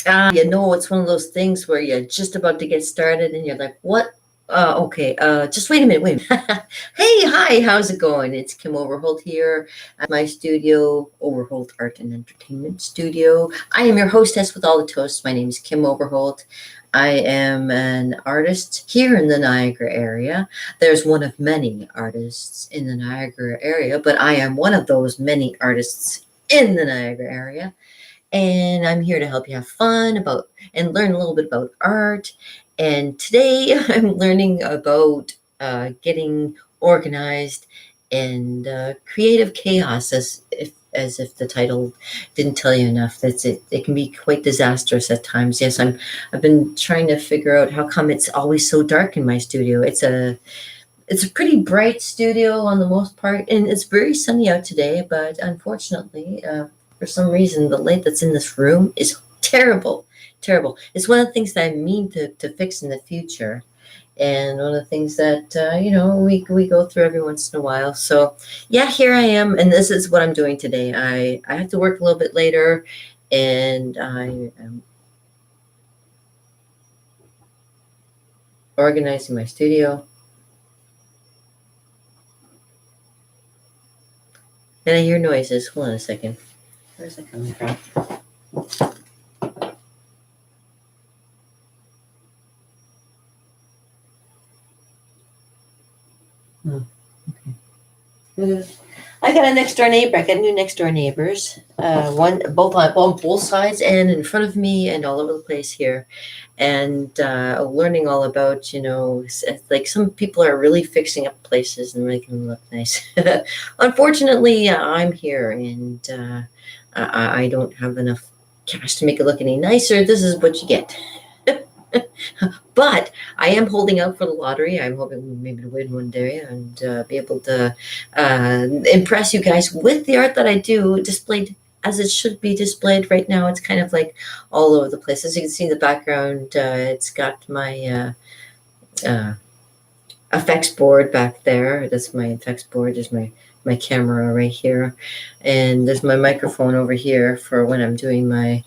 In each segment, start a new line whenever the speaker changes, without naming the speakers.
It's one of those things where you're just about to get started and you're like, what? Okay, just wait a minute, wait a minute. Hey, hi, how's it going? It's Kim Overholt here at my studio, Overholt Art and Entertainment Studio. I am your hostess with all the toasts. My name is Kim Overholt. I am an artist here in the Niagara area. There's one of many artists in the Niagara area, but I am one of those many artists in the Niagara area, and I'm here to help you have fun about and learn a little bit about art. And today I'm learning about getting organized and creative chaos, as if the title didn't tell you enough. That's it. It can be quite disastrous at times. Yes, I've been trying to figure out how come it's always so dark in my studio. It's a pretty bright studio on the most part, and it's very sunny out today. But unfortunately, for some reason, the light that's in this room is terrible, terrible. It's one of the things that I mean to fix in the future, and one of the things that we go through every once in a while. So yeah, here I am, and this is what I'm doing today. I have to work a little bit later, and I am organizing my studio. And I hear noises. Hold on a second. Where's that coming from? Oh, okay. I got a next door neighbor. I got new next door neighbors. Both on both sides and in front of me and all over the place here, and learning all about like some people are really fixing up places and making them look nice. Unfortunately, I'm here and I don't have enough cash to make it look any nicer. This is what you get. But I am holding out for the lottery. I'm hoping maybe to win one day and be able to impress you guys with the art that I do, displayed as it should be displayed right now. It's kind of like all over the place. As you can see in the background, it's got my effects board back there. That's my effects board. There's my camera right here, and there's my microphone over here for when I'm doing my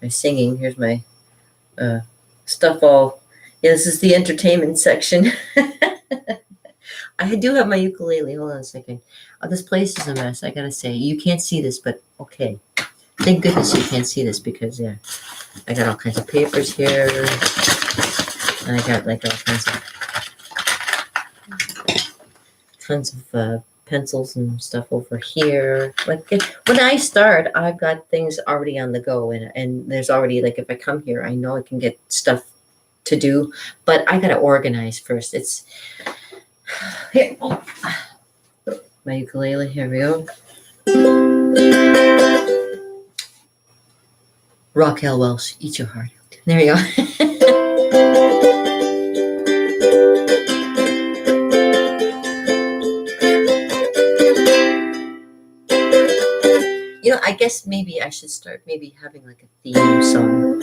singing. Here's my stuff all. Yeah, this is the entertainment section. I do have my ukulele. Hold on a second. This place is a mess. I gotta say, you can't see this, but okay. Thank goodness you can't see this because yeah, I got all kinds of papers here, and I got like all kinds of pencils and stuff over here. Like when I start, I've got things already on the go, and there's already like if I come here, I know I can get stuff to do, but I gotta organize first. It's here. Oh, my ukulele. Here we go. Raquel Welch, eat your heart out. There you go. I guess maybe I should start maybe having like a theme song.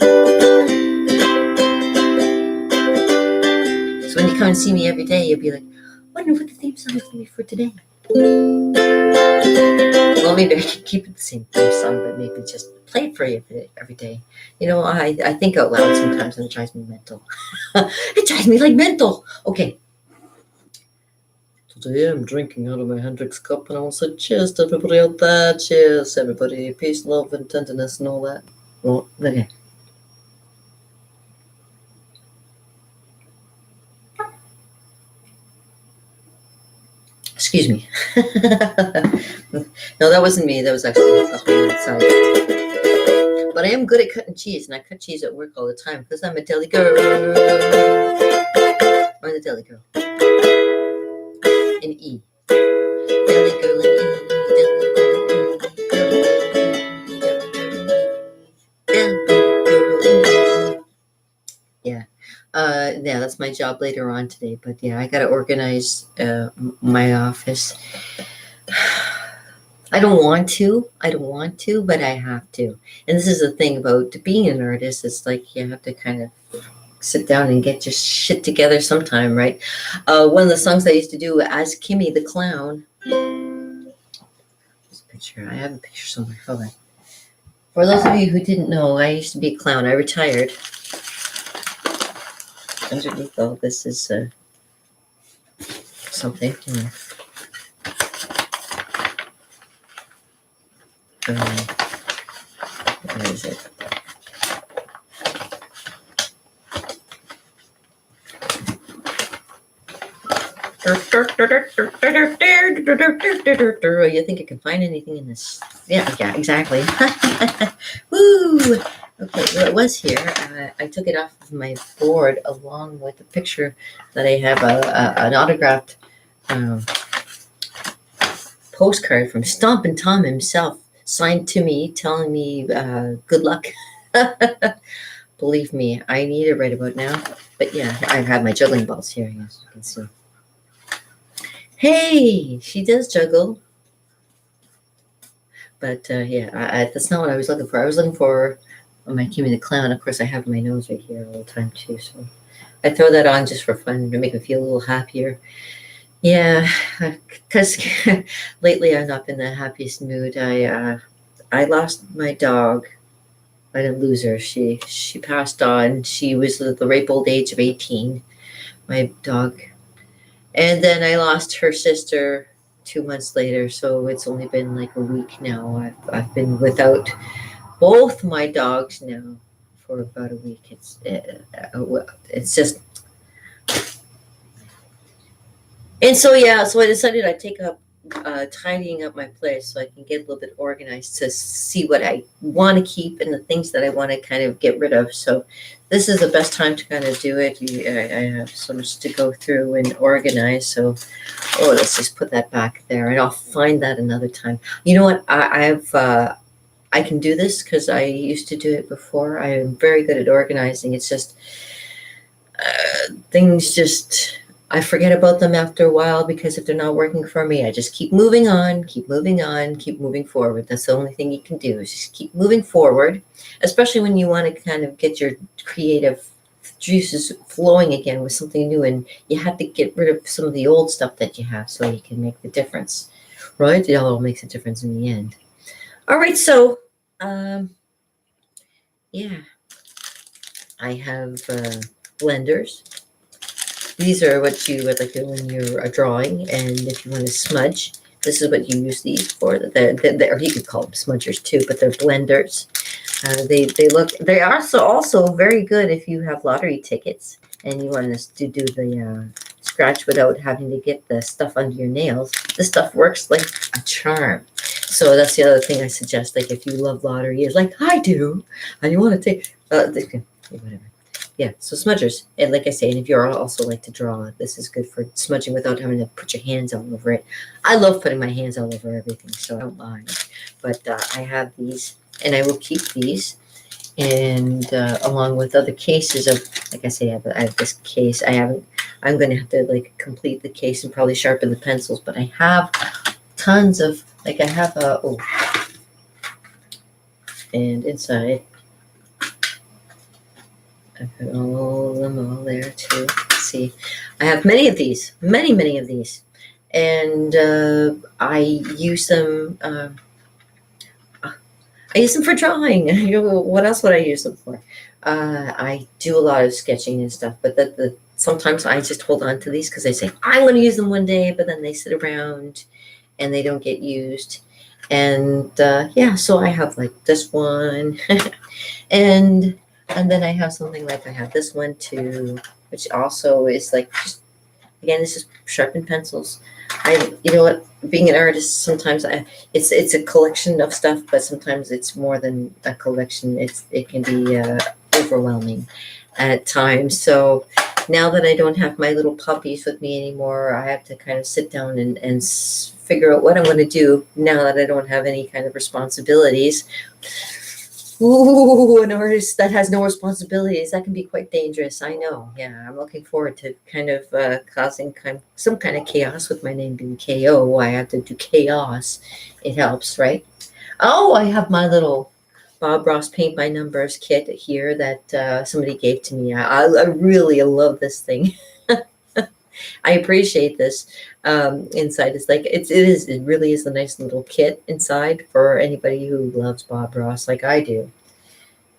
So when you come and see me every day, you'll be like, I wonder what the theme song is going to be for today. Well, maybe I could keep it the same theme song, but maybe just play it for you every day. I think out loud sometimes and it drives me mental. It drives me like mental. Okay. Today I'm drinking out of my Hendrix cup and I want to say cheers to everybody out there. Cheers, everybody. Peace, love, and tenderness and all that. Well, okay. Excuse me. No, that wasn't me. That was actually a whole outside. But I am good at cutting cheese, and I cut cheese at work all the time because I'm a deli girl. I'm the deli girl. In E. Deli girl in E. Deli girl in E. Yeah. Yeah, that's my job later on today. But yeah, I got to organize my office. I don't want to, but I have to. And this is the thing about being an artist. It's like you have to kind of sit down and get your shit together sometime, right? One of the songs I used to do as Kimmy the Clown. This picture, I have a picture somewhere. Hold on. For those of you who didn't know, I used to be a clown. I retired. Underneath all this is something. Where is it? You think I can find anything in this? Yeah, exactly. Woo! Okay, well, it was here. I took it off of my board along with a picture that I have an autographed postcard from Stompin' Tom himself, signed to me, telling me good luck. Believe me, I need it right about now. But yeah, I have my juggling balls here, as you can see. Hey, she does juggle. But yeah, that's not what I was looking for. I was looking for my Kimmy the Clown. Of course, I have my nose right here all the time too. So I throw that on just for fun to make me feel a little happier. Yeah, because lately I've not been the happiest mood. I lost my dog. I didn't lose her. She passed on. She was at the ripe old age of 18. My dog. And then I lost her sister 2 months later, so it's only been like a week now. I've been without both my dogs now for about a week. It's just, and so yeah, so I decided I'd take up tidying up my place so I can get a little bit organized to see what I want to keep and the things that I want to kind of get rid of. So this is the best time to kind of do it. I have so much to go through and organize. So, let's just put that back there, and I'll find that another time. You know what? I can do this because I used to do it before. I am very good at organizing. It's just things just. I forget about them after a while because if they're not working for me, I just keep moving on, keep moving on, keep moving forward. That's the only thing you can do is just keep moving forward, especially when you want to kind of get your creative juices flowing again with something new, and you have to get rid of some of the old stuff that you have so you can make the difference, right? It all makes a difference in the end. All right, so yeah, I have blenders. These are what you would like when you're drawing, and if you want to smudge, this is what you use these for. Or you could call them smudgers too, but they're blenders. They are also very good if you have lottery tickets and you want to do the scratch without having to get the stuff under your nails. This stuff works like a charm. So that's the other thing I suggest. Like if you love lottery, is like I do, and you want to take whatever. Yeah, so smudgers, and like I say, and if you also like to draw, this is good for smudging without having to put your hands all over it. I love putting my hands all over everything, so I don't mind. But I have these, and I will keep these, and along with other cases of, like I say, I have this case. I'm going to have to like complete the case and probably sharpen the pencils, but I have tons of, like I have and inside. I put all of them all there too. Let's see, I have many of these, many of these, and I use them. I use them for drawing. What else would I use them for? I do a lot of sketching and stuff, but sometimes I just hold on to these because I say I'm going to use them one day, but then they sit around and they don't get used. And yeah, so I have like this one, and then I have something like I have this one too, which also is like just, again, this is sharpened pencils. You know what? Being an artist, sometimes it's a collection of stuff, but sometimes it's more than a collection. It can be overwhelming at times. So now that I don't have my little puppies with me anymore, I have to kind of sit down and figure out what I'm going to do now that I don't have any kind of responsibilities. Ooh, an artist that has no responsibilities, that can be quite dangerous. I know. Yeah, I'm looking forward to kind of causing some kind of chaos with my name being KO. I have to do chaos. It helps, right? Oh, I have my little Bob Ross Paint by Numbers kit here that somebody gave to me. I really love this thing. I appreciate this. Inside, it's like it really is a nice little kit inside for anybody who loves Bob Ross like I do.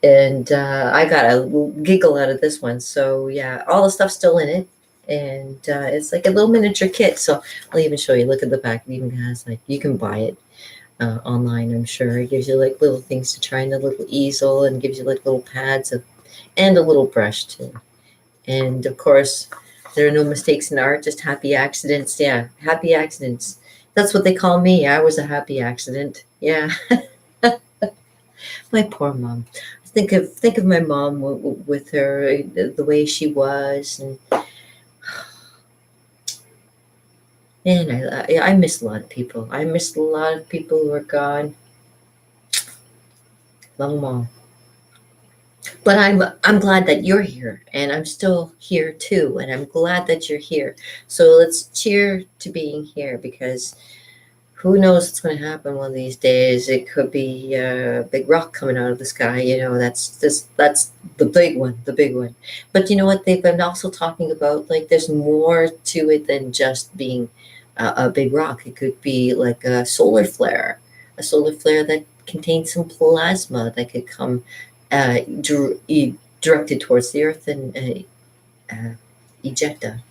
And I got a little giggle out of this one. So yeah, all the stuff's still in it, and it's like a little miniature kit. So I'll even show you. Look at the back. It even has like you can buy it online. I'm sure it gives you like little things to try and a little easel, and gives you like little pads of, and a little brush too. And of course, there are no mistakes in art, just happy accidents. Yeah, happy accidents. That's what they call me. I was a happy accident. Yeah, my poor mom. Think of my mom with her the way she was, and man, I miss a lot of people. I miss a lot of people who are gone. Love them all. But I'm glad that you're here, and I'm still here too, and I'm glad that you're here. So let's cheer to being here, because who knows what's going to happen one of these days. It could be a big rock coming out of the sky. That's the big one, the big one. But you know what? They've been also talking about like there's more to it than just being a big rock. It could be like a solar flare that contains some plasma that could come directed towards the Earth and ejecta.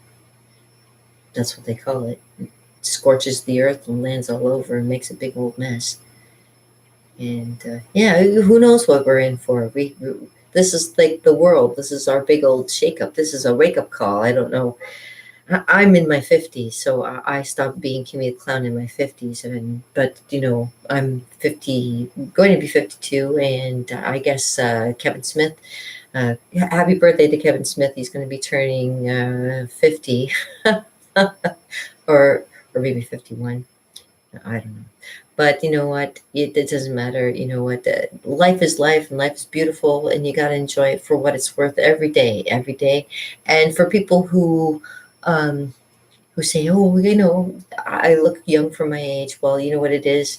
That's what they call it. Scorches the earth and lands all over and makes a big old mess. And yeah, who knows what we're in for? This is like the world. This is our big old shakeup. This is a wake up call. I don't know. I'm in my 50s, so I stopped being Kimmy the Clown in my 50s. And but I'm 50, going to be 52, and I guess Kevin Smith. Happy birthday to Kevin Smith. He's going to be turning 50, or maybe 51. I don't know. But you know what? It doesn't matter. You know what? Life is life, and life is beautiful, and you got to enjoy it for what it's worth every day, every day. And for people um, who say, "Oh, I look young for my age," well, you know what it is.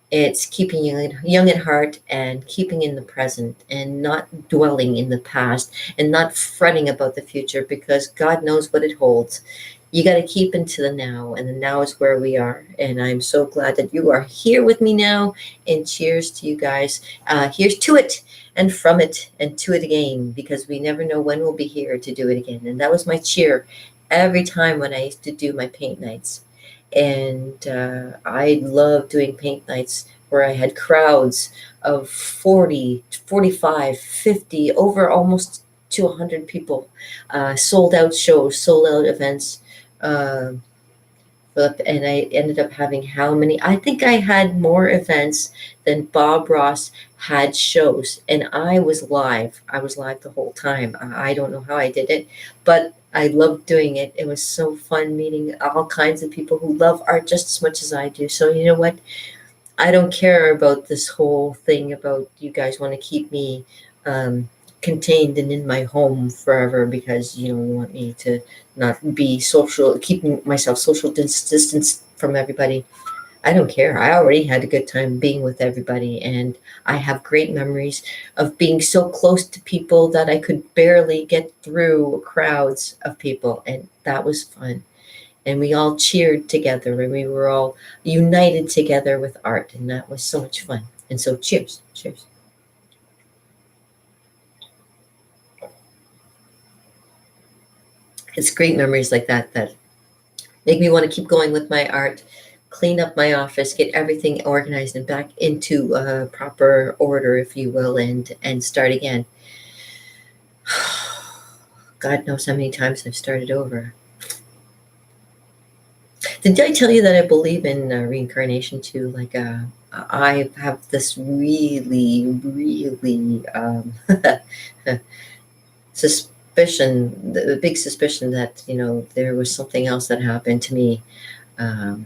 It's keeping young at heart and keeping in the present and not dwelling in the past and not fretting about the future, because God knows what it holds. You got to keep into the now, and the now is where we are. And I'm so glad that you are here with me now. And cheers to you guys. Here's to it and from it and to it again, because we never know when we'll be here to do it again. And that was my cheer every time when I used to do my paint nights. And I love doing paint nights where I had crowds of 40, 45, 50, over almost to 100 people, sold out shows, sold out events. Uh, and I ended up having how many? I think I had more events than Bob Ross had shows, and I was live. I was live the whole time. I don't know how I did it, but I loved doing it. It was so fun meeting all kinds of people who love art just as much as I do. So you know what? I don't care about this whole thing about you guys want to keep me um, contained and in my home forever, because you don't want me to not be social, keeping myself social distance from everybody. I don't care. I already had a good time being with everybody, and I have great memories of being so close to people that I could barely get through crowds of people, and that was fun. And we all cheered together, and we were all united together with art, and that was so much fun. And so cheers. Cheers. It's great memories like that that make me want to keep going with my art, clean up my office, get everything organized and back into proper order, if you will, and start again. God knows how many times I've started over. Did I tell you that I believe in reincarnation too? Like, I have this really, really suspicion, the big suspicion that there was something else that happened to me um,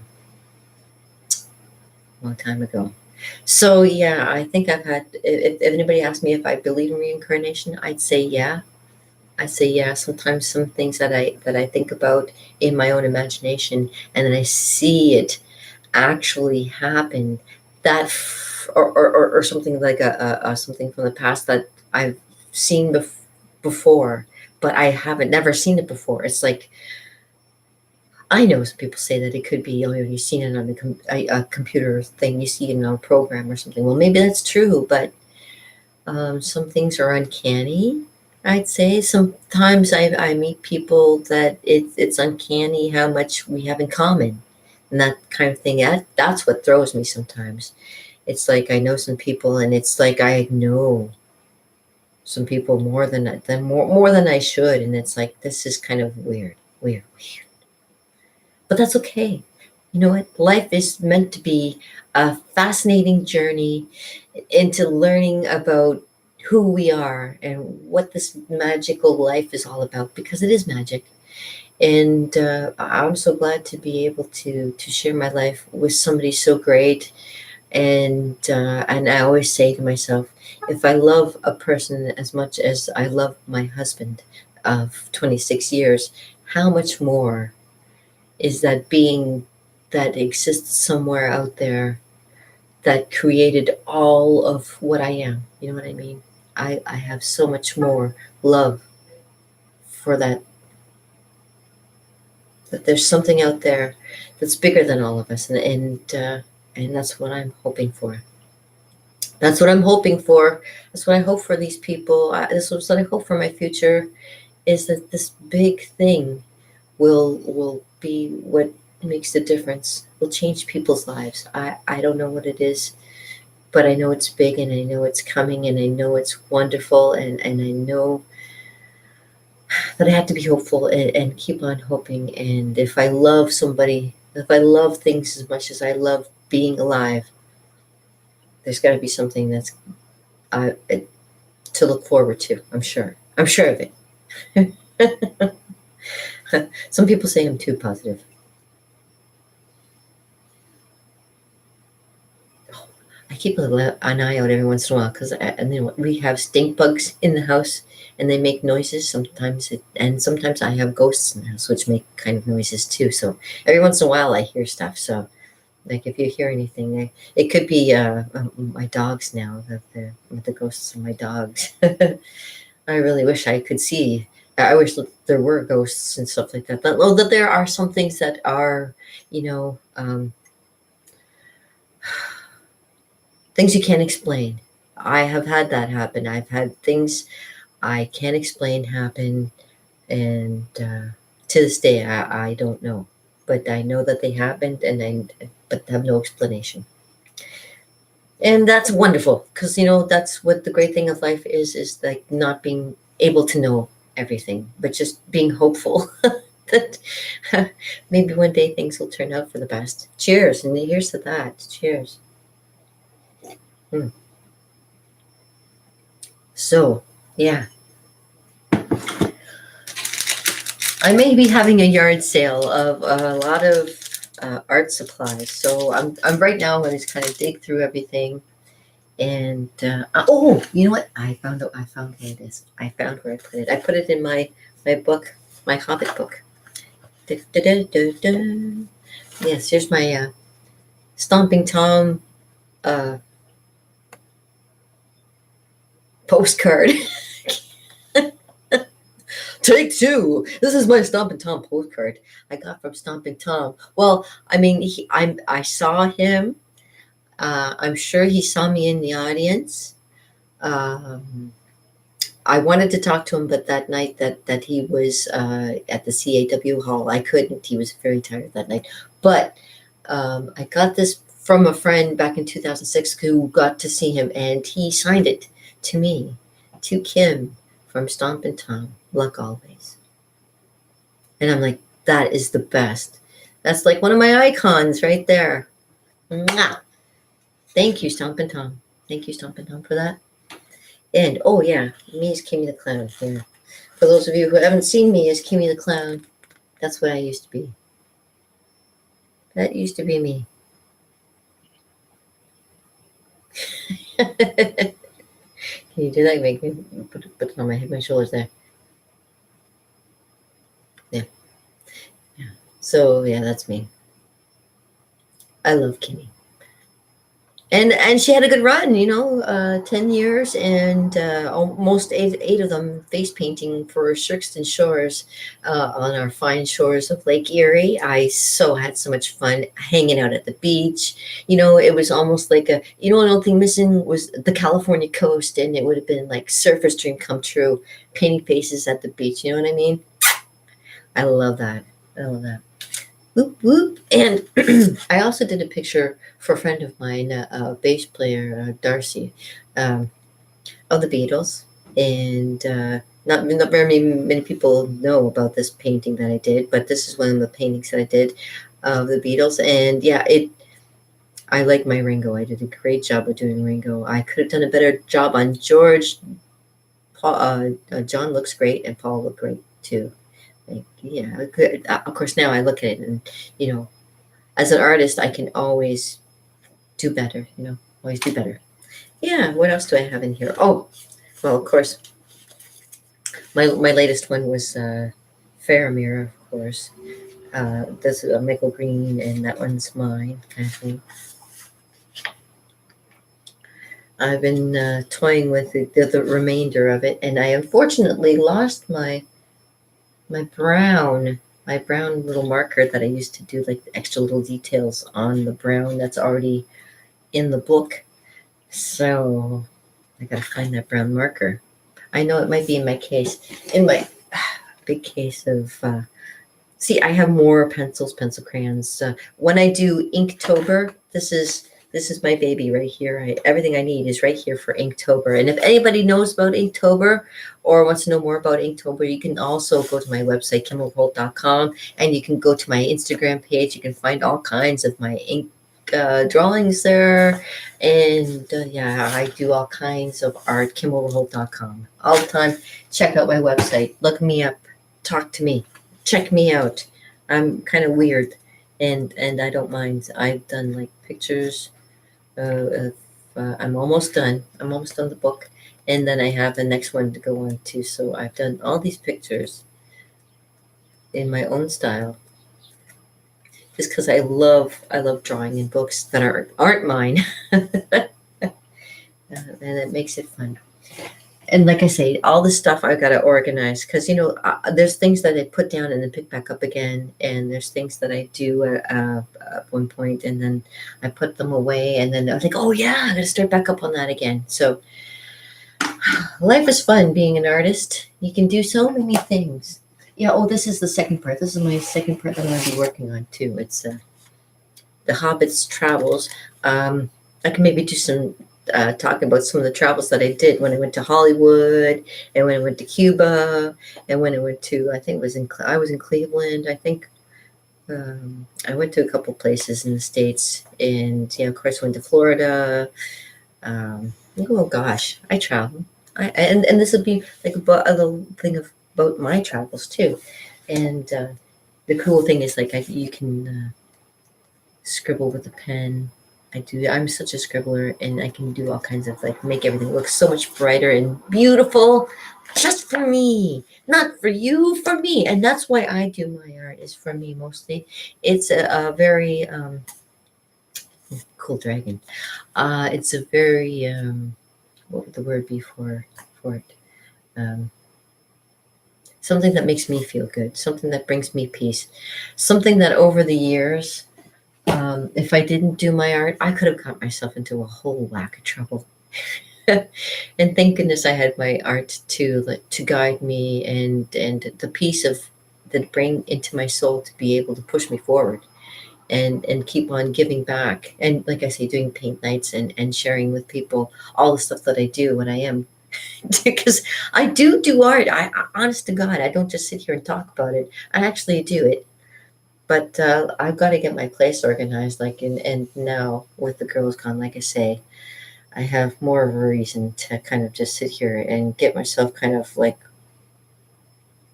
a long time ago. So yeah, I think I've had. If anybody asked me if I believe in reincarnation, I'd say yeah. I say yeah. Sometimes some things that I think about in my own imagination, and then I see it actually happen. Or something like a something from the past that I've seen before, but I haven't never seen it before. It's like I know some people say that it could be, oh, you've seen it on a computer thing, you see it on a program or something. Well, maybe that's true, but some things are uncanny, I'd say. Sometimes I meet people that it's uncanny how much we have in common and that kind of thing. That's what throws me sometimes. It's like I know some people, and it's like I know some people more than I should, and it's like this is kind of weird. But that's okay. You know what? Life is meant to be a fascinating journey into learning about who we are and what this magical life is all about, because it is magic. And I'm so glad to be able to share my life with somebody so great. And I always say to myself, if I love a person as much as I love my husband of 26 years, how much more is that being that exists somewhere out there that created all of what I am? You know what I mean? I have so much more love for that there's something out there that's bigger than all of us, and that's what I'm hoping for. That's what I'm hoping for. That's what I hope for these people. This is what I hope for my future, is that this big thing will be what makes the difference. Will change people's lives. I don't know what it is, but I know it's big, and I know it's coming, and I know it's wonderful, and I know that I have to be hopeful, and keep on hoping. And if I love somebody, if I love things as much as I love being alive, there's got to be something that's to look forward to. I'm sure. I'm sure of it. Some people say I'm too positive. I keep an eye out every once in a while, because and then we have stink bugs in the house, and they make noises. And sometimes I have ghosts in the house, which make kind of noises too. So every once in a while I hear stuff. So like if you hear anything, it could be my dogs now. The ghosts of my dogs. I really wish I could see. I wish that there were ghosts and stuff like that. But well, that there are some things that are, you know, things you can't explain. I have had that happen. I've had things I can't explain happen, and to this day, I don't know. But I know that they happened, but have no explanation. And that's wonderful, because that's what the great thing of life is like, not being able to know everything, but just being hopeful that maybe one day things will turn out for the best. Cheers, and here's to that. Cheers. Hmm. So, yeah, I may be having a yard sale of a lot of art supplies. So I'm right now going to kind of dig through everything. And oh, you know what? I found where it is. I found where I put it. I put it in my book, my Hobbit book. Da-da-da-da-da. Yes, here's my Stomping Tom uh, postcard. Take two. This is my Stomping Tom postcard I got from Stomping Tom. Well, I mean, I saw him. I'm sure he saw me in the audience. Um, I wanted to talk to him, but that night that he was at the CAW hall, I couldn't. He was very tired that night. But I got this from a friend back in 2006 who got to see him, and he signed it to me, to Kim from Stompin' Tom. Luck always. And I'm like, that is the best. That's like one of my icons right there. Mwah! Thank you, Stompin' Tom. Thank you, Stompin' Tom, for that. And oh yeah, me as Kimmy the Clown here. For those of you who haven't seen me as Kimmy the Clown, that's what I used to be. That used to be me. Can you do that? Make me put it on my head, my shoulders there. Yeah. So yeah, that's me. I love Kimmy. And she had a good run, 10 years, and almost eight of them face painting for Shirkston Shores, on our fine shores of Lake Erie. I so had so much fun hanging out at the beach. It was almost like the only thing missing was the California coast, and it would have been like surfer's dream come true, painting faces at the beach. You know what I mean? I love that. I love that. Whoop whoop. And I also did a picture for a friend of mine, bass player, Darcy, um, of the Beatles. And not very many people know about this painting that I did, but this is one of the paintings that I did of the Beatles. And yeah, I like my Ringo. I did a great job of doing Ringo. I could have done a better job on George. John looks great, and Paul looked great too. Like, yeah, good. Of course, now I look at it, and you know, as an artist, I can always do better. Always do better. Yeah. What else do I have in here? Oh, well, of course, my latest one was Faramir, of course. This is Michael Green, and that one's mine, kind of thing. I've been toying with the remainder of it, and I unfortunately lost my brown my brown little marker that I used to do like the extra little details on the brown that's already in the book. So I gotta find that brown marker. I know it might be in my case, in my big case of. See, I have more pencils, pencil crayons. When I do Inktober, this is my baby right here. Everything I need is right here for Inktober. And if anybody knows about Inktober or wants to know more about Inktober, you can also go to my website, KimOverholt.com, and you can go to my Instagram page. You can find all kinds of my ink drawings there. And yeah, I do all kinds of art, KimOverholt.com. All the time. Check out my website. Look me up. Talk to me. Check me out. I'm kind of weird, and I don't mind. I've done like pictures. I'm almost done. I'm almost done the book, and then I have the next one to go on to. So I've done all these pictures in my own style, just because I love drawing in books that aren't mine, and it makes it fun. And like I say, all this stuff I've got to organize because there's things that I put down and then pick back up again, and there's things that I do at one point, and then I put them away, and then I was like, oh yeah, I got to start back up on that again. So life is fun being an artist. You can do so many things. Yeah. Oh, this is the second part. This is my second part that I'm going to be working on too. It's the Hobbit's travels. I can maybe do some talking about some of the travels that I did when I went to Hollywood, and when I went to Cuba, and when I went to, I think it was I was in Cleveland. I think I went to a couple places in the States, and of course went to Florida. Oh gosh, I travel. And this would be like a little thing about my travels too. And the cool thing is like you can scribble with a pen. I'm such a scribbler, and I can do all kinds of like make everything look so much brighter and beautiful just for me, not for you, for me. And that's why I do my art, is for me mostly. It's a very cool dragon. It's a very what would the word be for it? Um, Something that makes me feel good, something that brings me peace, something that over the years, if I didn't do my art, I could have got myself into a whole whack of trouble. And thank goodness I had my art to guide me, and the peace of that bring into my soul to be able to push me forward, and keep on giving back. And like I say, doing paint nights and sharing with people all the stuff that I do when I am. Because I do art. Honest to God, I don't just sit here and talk about it. I actually do it. But I've got to get my place organized. And now with the Girls Con, like I say, I have more of a reason to kind of just sit here and get myself kind of like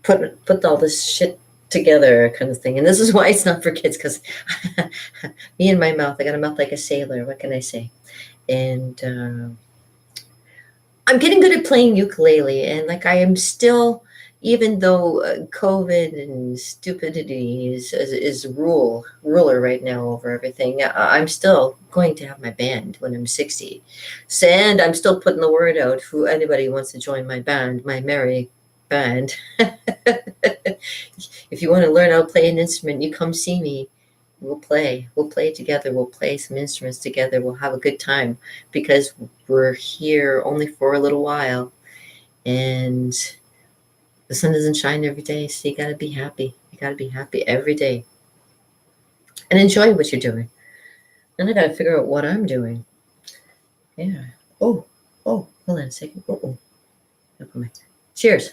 put all this shit together, kind of thing. And this is why it's not for kids, because me and my mouth, I got a mouth like a sailor. What can I say? And I'm getting good at playing ukulele, and like I am still, even though COVID and stupidity is ruler right now over everything, I'm still going to have my band when I'm 60. So, and I'm still putting the word out for anybody who wants to join my band, my merry band. If you want to learn how to play an instrument, you come see me. We'll play. We'll play together. We'll play some instruments together. We'll have a good time because we're here only for a little while. And the sun doesn't shine every day, so you gotta be happy. You gotta be happy every day and enjoy what you're doing. And I gotta figure out what I'm doing. Yeah. Oh, hold on a second. Cheers.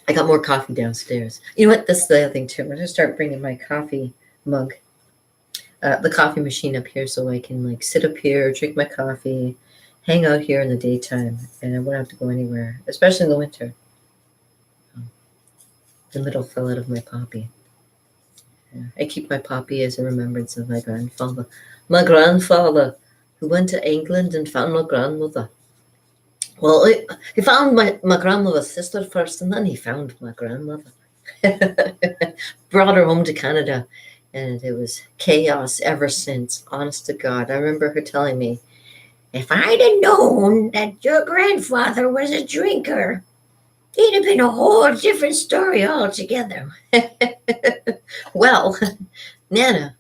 I got more coffee downstairs. You know what? That's the other thing too. I'm gonna start bringing my coffee mug, the coffee machine up here, so I can like sit up here, drink my coffee, hang out here in the daytime, and I won't have to go anywhere, especially in the winter. The middle fell out of my poppy. Yeah. I keep my poppy as a remembrance of my grandfather. My grandfather, who went to England and found my grandmother. Well, he found my grandmother's sister first, and then he found my grandmother. Brought her home to Canada, and it was chaos ever since, honest to God. I remember her telling me, if I'd have known that your grandfather was a drinker, it'd have been a whole different story altogether. Well, Nana,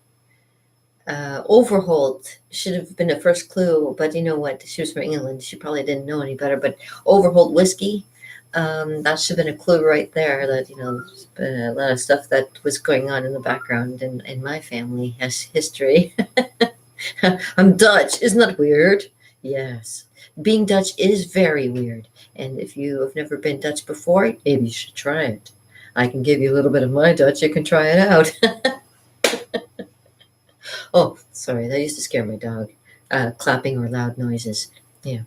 Overholt should have been a first clue, but you know what? She was from England. She probably didn't know any better. But Overholt whiskey, that should have been a clue right there. That there's been a lot of stuff that was going on in the background in my family has history. I'm Dutch. Isn't that weird? Yes. Being Dutch is very weird. And if you have never been Dutch before, maybe you should try it. I can give you a little bit of my Dutch. You can try it out. Oh, sorry. That used to scare my dog. Clapping or loud noises. Yeah.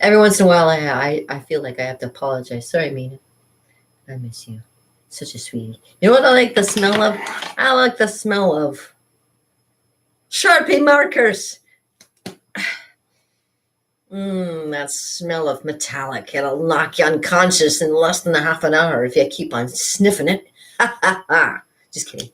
Every once in a while, I feel like I have to apologize. Sorry, Mina. I miss you. Such a sweetie. You know what I like the smell of? I like the smell of Sharpie markers. That smell of metallic. It'll knock you unconscious in less than a half an hour if you keep on sniffing it. Ha ha ha. Just kidding.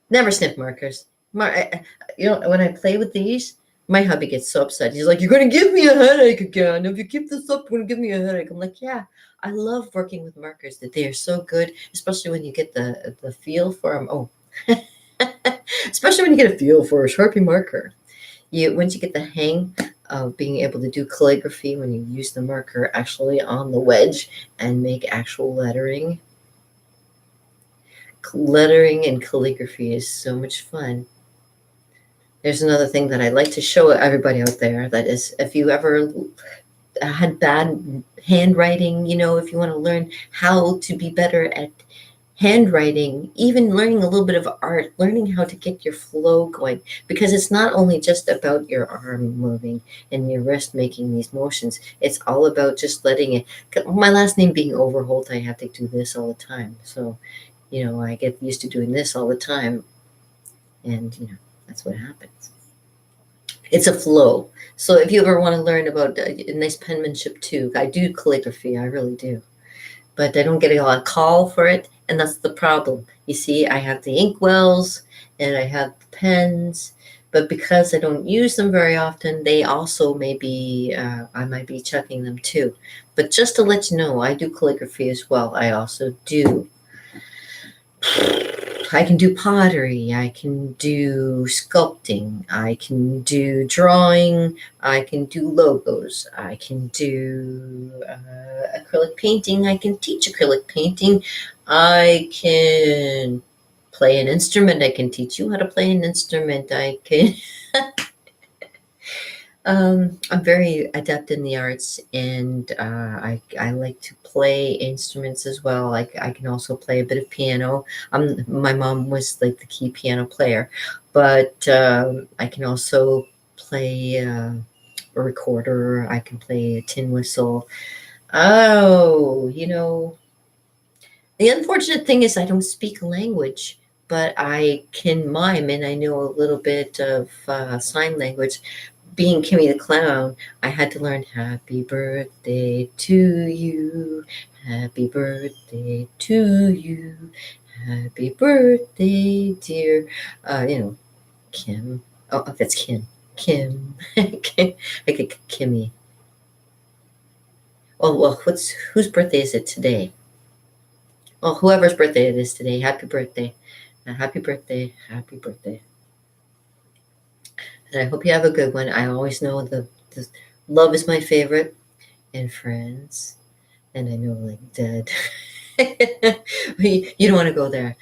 Never sniff markers. When I play with these, my hubby gets so upset. He's like, you're going to give me a headache again. If you keep this up, you're going to give me a headache. I'm like, yeah, I love working with markers. That they are so good, especially when you get the feel for them. Oh, especially when you get a feel for a Sharpie marker. Once you get the hang of being able to do calligraphy when you use the marker actually on the wedge and make actual lettering. Lettering and calligraphy is so much fun. There's another thing that I'd like to show everybody out there. That is, if you ever had bad handwriting, if you want to learn how to be better at handwriting, even learning a little bit of art, learning how to get your flow going, because it's not only just about your arm moving and your wrist making these motions. It's all about just letting it. My last name being Overholt, I have to do this all the time. So, I get used to doing this all the time, and that's what happens. It's a flow. So if you ever want to learn about a nice penmanship too, I do calligraphy, I really do. But I don't get a lot of call for it, and that's the problem. You see, I have the inkwells and I have the pens, but because I don't use them very often, they also I might be chucking them too. But just to let you know, I do calligraphy as well. I also do. I can do pottery, I can do sculpting, I can do drawing, I can do logos, I can do acrylic painting, I can teach acrylic painting, I can play an instrument, I can teach you how to play an instrument, I can... I'm very adept in the arts, and I like to play instruments as well. I can also play a bit of piano. My mom was like the key piano player, but I can also play a recorder. I can play a tin whistle. Oh, the unfortunate thing is I don't speak a language, but I can mime, and I know a little bit of sign language. being Kimmy the Clown, I had to learn happy birthday to you, happy birthday to you, happy birthday, dear, Kim. Oh, that's Kim. Kim. Kim. I get Kimmy. Oh, well, whose birthday is it today? Well, whoever's birthday it is today, happy birthday. Happy birthday. Happy birthday. And I hope you have a good one. I always know the love is my favorite, and friends, and I know like dead. You don't want to go there.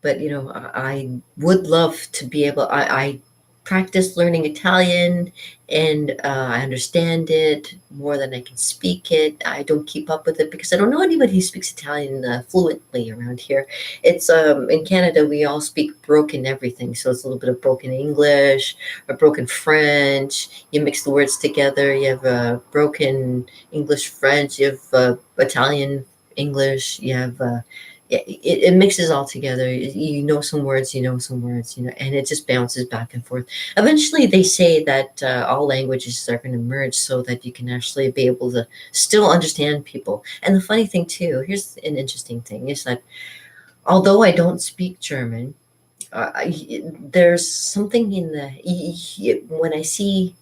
But I would love to be able. I practice learning Italian, and I understand it more than I can speak it. I don't keep up with it because I don't know anybody who speaks Italian fluently around here. It's in Canada we all speak broken everything, so it's a little bit of broken English, or broken French. You mix the words together. You have broken English French. You have Italian English. You have it mixes all together. You know some words, and it just bounces back and forth. Eventually, they say that all languages are going to merge so that you can actually be able to still understand people. And the funny thing, too, here's an interesting thing, is that although I don't speak German, there's something in when I see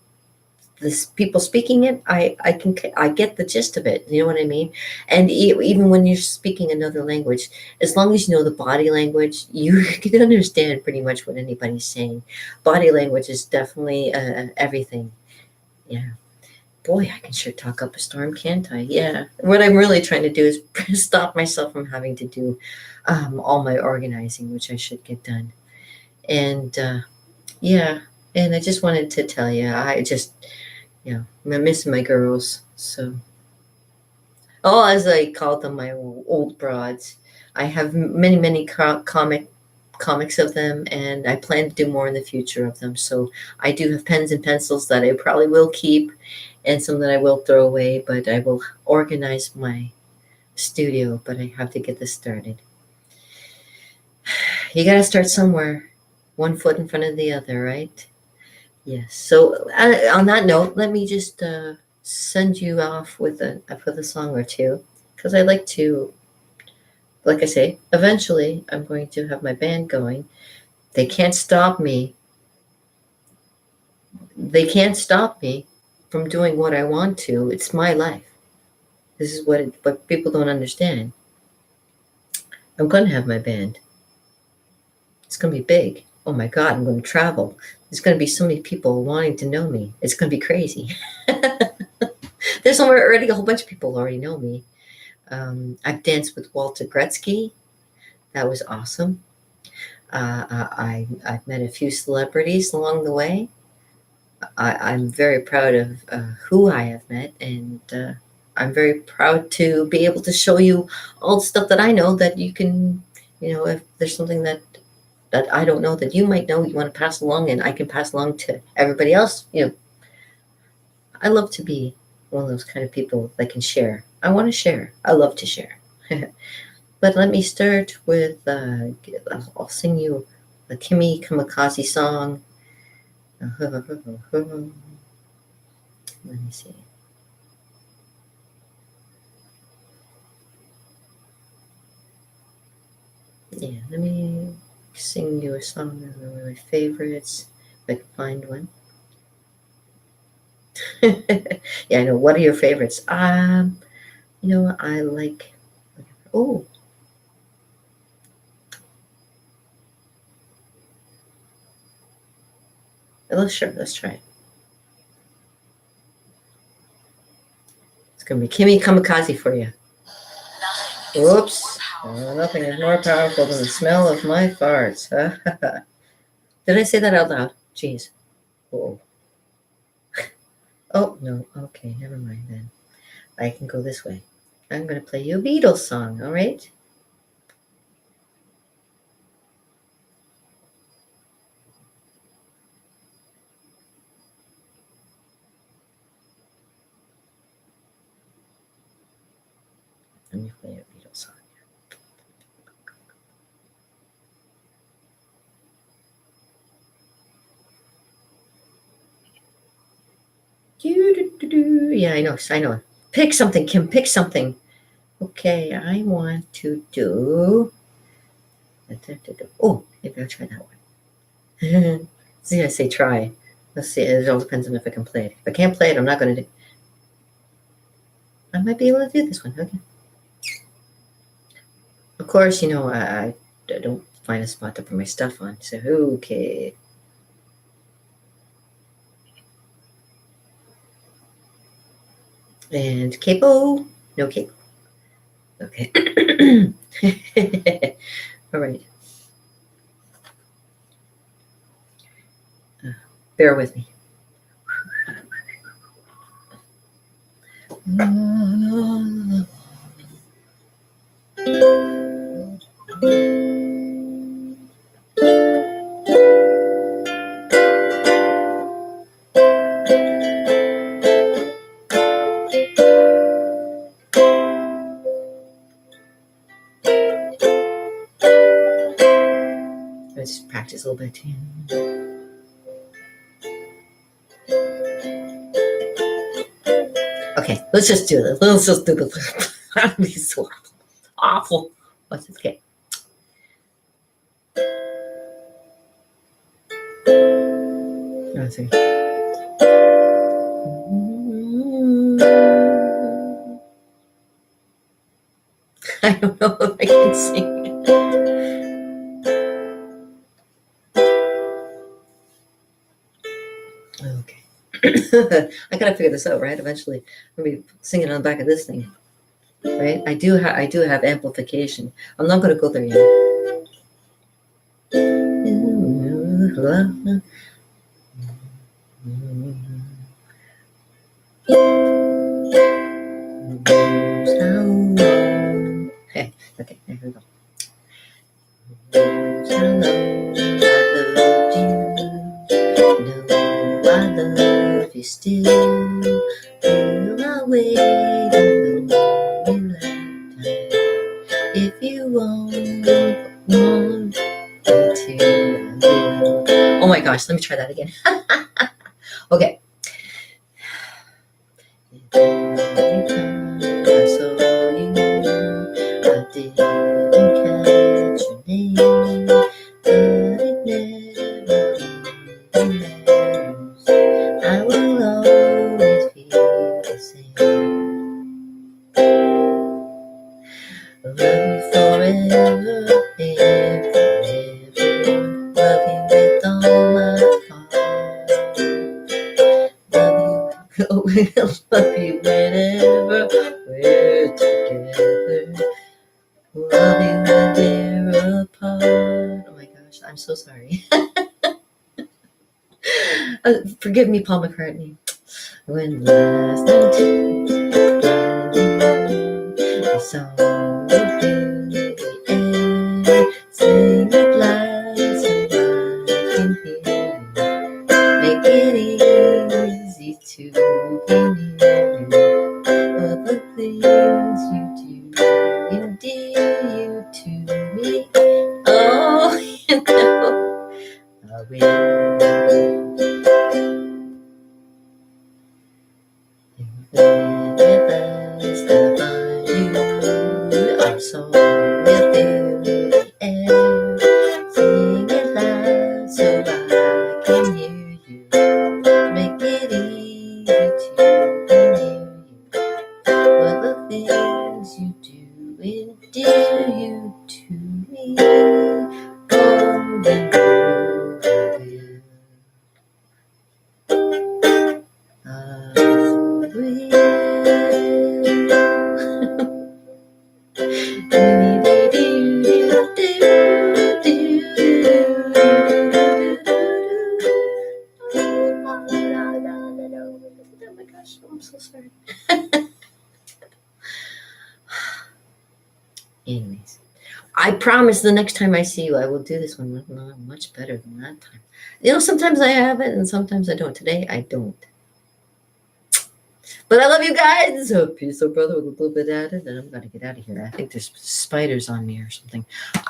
this people speaking it, I get the gist of it. You know what I mean? And even when you're speaking another language, as long as you know the body language, you can understand pretty much what anybody's saying. Body language is definitely everything. Yeah. Boy, I can sure talk up a storm, can't I? Yeah. What I'm really trying to do is stop myself from having to do all my organizing, which I should get done. And yeah, and I just wanted to tell you, I'm missing my girls. So, oh, as I call them, my old broads. I have many, many comics of them, and I plan to do more in the future of them. So I do have pens and pencils that I probably will keep, and some that I will throw away. But I will organize my studio. But I have to get this started. You got to start somewhere, one foot in front of the other, right? Yes. So on that note, let me just send you off with a song or two, because I like to, like I say, eventually I'm going to have my band going. They can't stop me. They can't stop me from doing what I want to. It's my life. This is what people don't understand. I'm going to have my band. It's going to be big. Oh my God, I'm going to travel. There's going to be so many people wanting to know me. It's going to be crazy. There's already a whole bunch of people already know me. I've danced with Walter Gretzky. That was awesome. I've met a few celebrities along the way. I'm very proud of who I have met, and I'm very proud to be able to show you all the stuff that I know that you can, if there's something that I don't know that you might know, you want to pass along, and I can pass along to everybody else. I love to be one of those kind of people that can share. I want to share. I love to share. But let me start with, I'll sing you a Kimi Kamikaze song. Let me see. Yeah, let me sing you a song of one of my favorites, if I can find one. Yeah, I know. What are your favorites? I like, oh, sure, let's try it. It's going to be Kimi Kamikaze for you. Whoops. Nothing is more powerful than the smell of my farts. Did I say that out loud? Jeez. Whoa. Oh, no. Okay, never mind then. I can go this way. I'm going to play you a Beatles song, all right? Let me play a Beatles song. Yeah, I know. I know. Pick something, Kim. Pick something. Okay, I want to do. Oh, maybe I'll try that one. See, I say try. Let's see. It all depends on if I can play it. If I can't play it, I'm not going to do. I might be able to do this one. Okay. Of course, I don't find a spot to put my stuff on. So okay. And capo. No capo. Okay. All right. Bear with me. Let's practice a little bit. Okay, let's just do this. Let's just do this. That'd be so awful. What's this? Okay. Let's see. I don't know if I can sing. Okay. I gotta figure this out, right? Eventually, I'm gonna be singing on the back of this thing, right? I do have amplification. I'm not gonna go there yet. Okay, okay, there we go. I love you still. Feel my way in the lonely lifetime. If you want me to. Oh my gosh, let me try that again. Okay. I saw you, I didn't catch your name, but it never matters. I will always feel the same. Love you forever and forever. Love you with all my heart. Love you whenever we're together. Love you when we're apart. Oh my gosh, I'm so sorry. Forgive me, Paul McCartney. When last night I saw you in the air, sing it loud so I can hear you. Make it easy to be near you. All the things you do, endear you to me. Oh, you know I will. Whenever I find you, our song will fill the air. Sing it loud so I can hear you. Make it easy to be near you. What the things you do endear you to me. Oh, you know I will. Oh my gosh, I'm so sorry. Anyways, I promise the next time I see you, I will do this one much better than that time. Sometimes I have it and sometimes I don't. Today, I don't. But I love you guys. So peace, oh brother, with a little bit added. And I'm going to get out of here. I think there's spiders on me or something.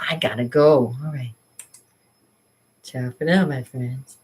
I got to go. All right. Ciao for now, my friends.